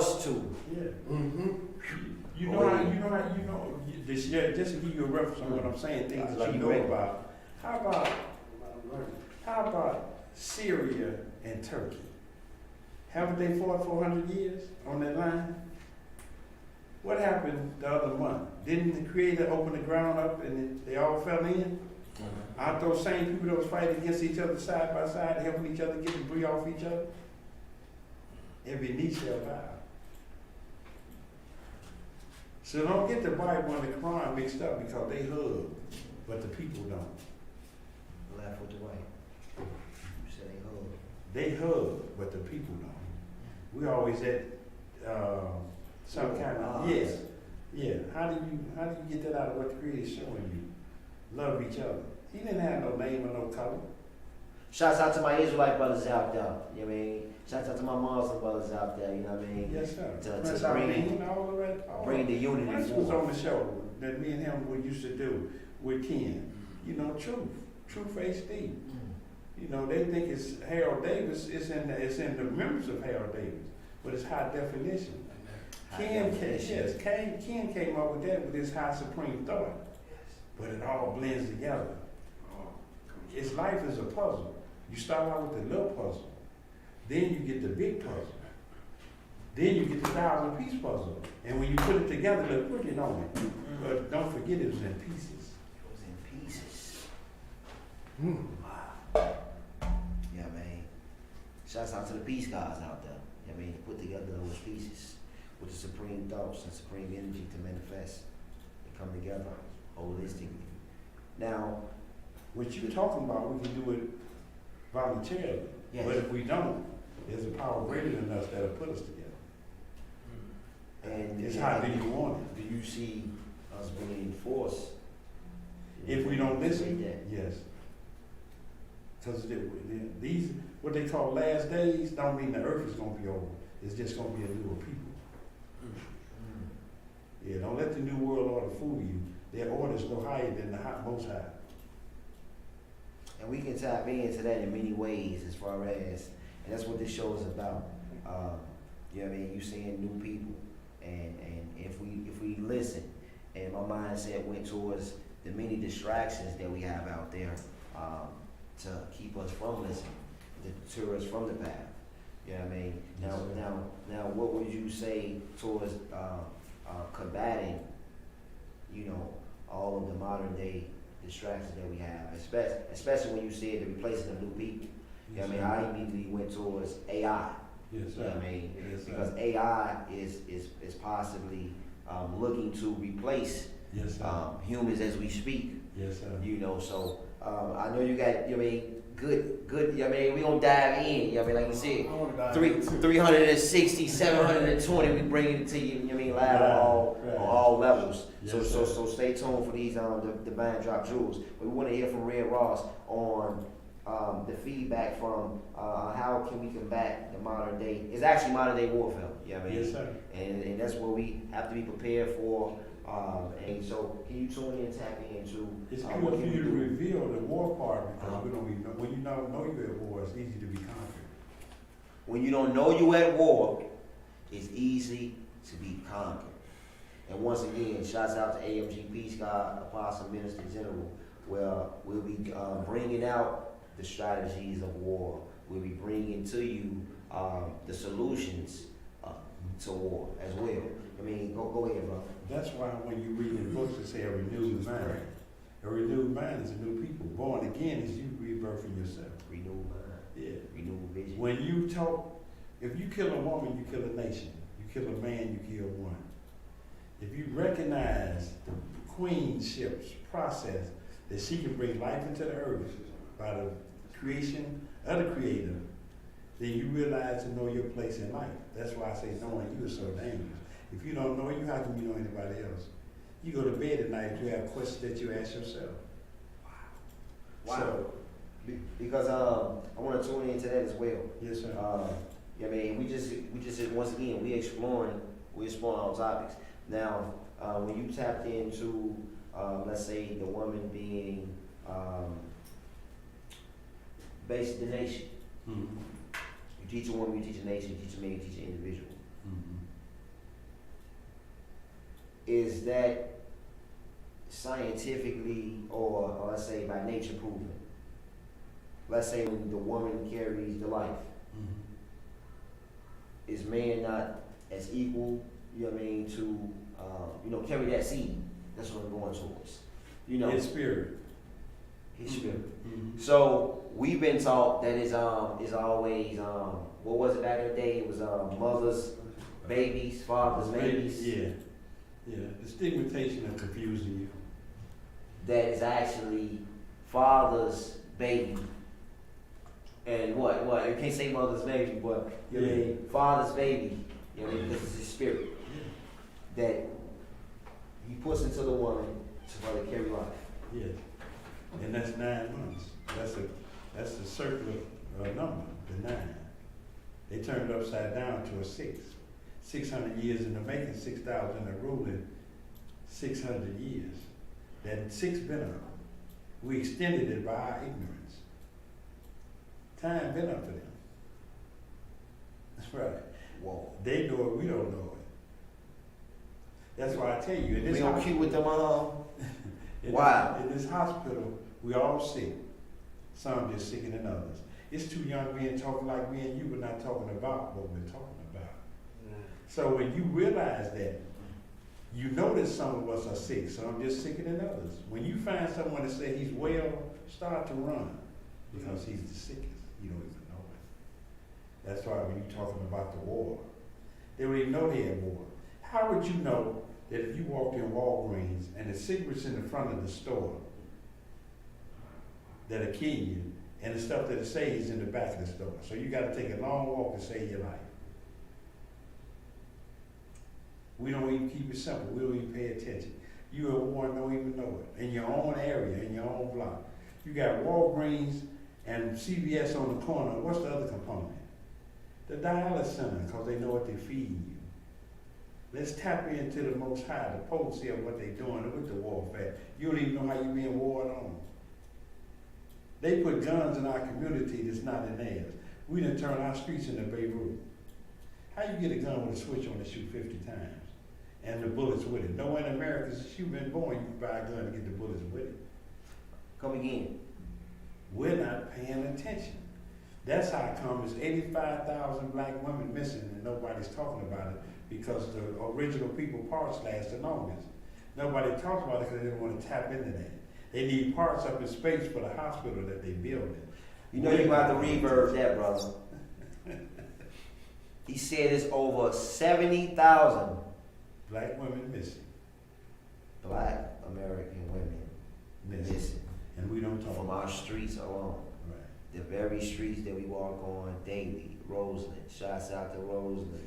us to. Yeah. Mm-hmm. This year, just to give you a reference on what I'm saying, things that you know about. How about Syria and Turkey? Haven't they fought 400 years on that line? What happened the other month? Didn't the Creator open the ground up and they all fell in? Aren't those same people that was fighting against each other side by side, helping each other get debris off each other? Every knee shall bow. So don't get the Bible and the Quran mixed up because they hug, but the people don't. Left with the right. You said They hug, but the people don't. We always at some kind of yeah. How do you get that out of what the Creator is showing you? Love each other. He didn't have no name or no color. Shouts out to my Israelite brothers out there. You know what I mean? Shouts out to my Muslim brothers out there. You know what I mean? Yes, sir. To Bring the unity. Prince was on the show that me and him we used to do with Ken. You know, Truth HD. You know, they think it's Harold Davis. It's in the members of Harold Davis, but it's high definition. Ken came up with that with his high supreme thought, but it all blends together. It's life is a puzzle. You start out with the little puzzle, then you get the big puzzle, then you get the 1,000-piece puzzle, and when you put it together, look pretty on it. But don't forget it was in pieces. It was in pieces. Wow. Yeah, man. Shouts out to the peace guys out there. I mean, put together those pieces with the supreme thoughts and supreme energy to manifest and come together holistically. Now, what you're talking about, we can do it voluntarily. yes. But if we don't, there's a power greater than us that'll put us together. And It's how do you want it? Do you see us being forced? If we don't listen, that? yes. Because these, what they call last days, don't mean the earth is going to be over. It's just going to be a newer people. Yeah, don't let the new world order fool you. Their orders go higher than the most high. And we can tap into that in many ways as far as, and that's what this show is about. You know what I mean? You seeing new people, and if we listen, and my mindset went towards the many distractions that we have out there to keep us from listening, to deter us from the path. You know what I mean? Now, what would you say towards combating, you know, all of the modern day distractions that we have, especially when you said the replacing of new people. You know what I mean? I immediately went towards AI. Yes, sir. You know what I mean? Yes, sir. Because AI is possibly looking to replace Yes, sir. humans as we speak. Yes, sir. You know, so I know you got, you know what I mean, good, you know what I mean, we gonna dive in, you know what I mean, like you said, 360, 720, we bringing it to you, you know what I mean, live on all levels. Yes, So stay tuned for these the divine drop jewels. But we want to hear from Red Ross on the feedback from how can we combat the modern day, it's actually modern day warfare, you know what I mean? Yes, sir. And that's what we have to be prepared for. And so, can you tune in and tap into? It's good for you to reveal the war part because we don't even know. When you don't know you're at war, it's easy to be conquered. When you don't know you're at war, it's easy to be conquered. And once again, shouts out to AMG Peace God, Apostle Minister General, where we'll be bringing out the strategies of war. We'll be bringing to you the solutions to war as well. I mean, go ahead, bro. That's why when you read in books that say a renewed mind, a renewed mind is a new people. Born again is you rebirthing yourself. Renewed mind. Yeah. Renewed vision. When you talk, if you kill a woman, you kill a nation. You kill a man, you kill one. If you recognize the queenship's process, that she can bring life into the earth by the creation of the Creator, then you realize to know your place in life. That's why I say knowing you is so dangerous. If you don't know you, how can you know anybody else? You go to bed at night, you have questions that you ask yourself. Wow. So, because I want to tune into that as well. yes, sir. I mean, we just once again we're exploring all topics. Now, when you tapped into let's say the woman being basically the nation. Mm-hmm. You teach a woman, you teach a nation, you teach a man, you teach an individual. Mm-hmm. is that scientifically or let's say by nature proven? Let's say when the woman carries the life, is man not as equal, you know what I mean, to, carry that seed? That's what I'm going towards. His spirit. His spirit. Mm-hmm. So we've been taught that is always, what was it back in the day? It was mothers, babies, fathers, babies. Yeah. The stigmatization of confusing you. That is actually father's baby. And what? You can't say mother's baby, but you know what I mean? Father's baby. You know what I mean? Because it's his spirit that he puts into the woman to carry life. Yeah. And that's 9 months. That's the circular number, the 9. They turned it upside down to a 6. 600 years in the making, 6,000 in the ruling, 600 years. That 6 been up. We extended it by our ignorance. Time been up for them. That's right. Whoa. They know it, we don't know it. That's why I tell you. We don't keep with them Wow. In this hospital, we all sick. Some just sicker than others. It's 2 young men talking like me and you, but not talking about what we're talking about. So when you realize that, you know that some of us are sick, some just sicker than others. When you find someone that say he's well, start to run because he's the sickest. You don't even know it. That's why when you're talking about the war, they don't even know they had war. How would you know that if you walked in Walgreens and the cigarettes in the front of the store that'll kill you, and the stuff that it says in the back of the store? So you got to take a long walk to save your life. We don't even keep it simple. We don't even pay attention. You at war and don't even know it. In your own area, in your own block. You got Walgreens and CVS on the corner. What's the other component? The dialysis center, because they know what they're feeding you. Let's tap into the Most High, the potency of what they're doing with the warfare. You don't even know how you're being warred on. They put guns in our community that's not in theirs. We done turn our streets into Beirut. How you get a gun with a switch on to shoot 50 times? And the bullets with it. Nowhere in America, since you've been born, you can buy a gun to get the bullets with it. Come again. We're not paying attention. That's how come there's 85,000 black women missing and nobody's talking about it, because the original people parts last the longest. Nobody talks about it because they don't want to tap into that. They need parts up in space for the hospital that they building. You know you about to reverb that, brother. He said it's over 70,000 black women missing. Black American women missing. And we don't talk from about our streets alone. Right. The very streets that we walk on daily. Roseland. Shouts out to Roseland.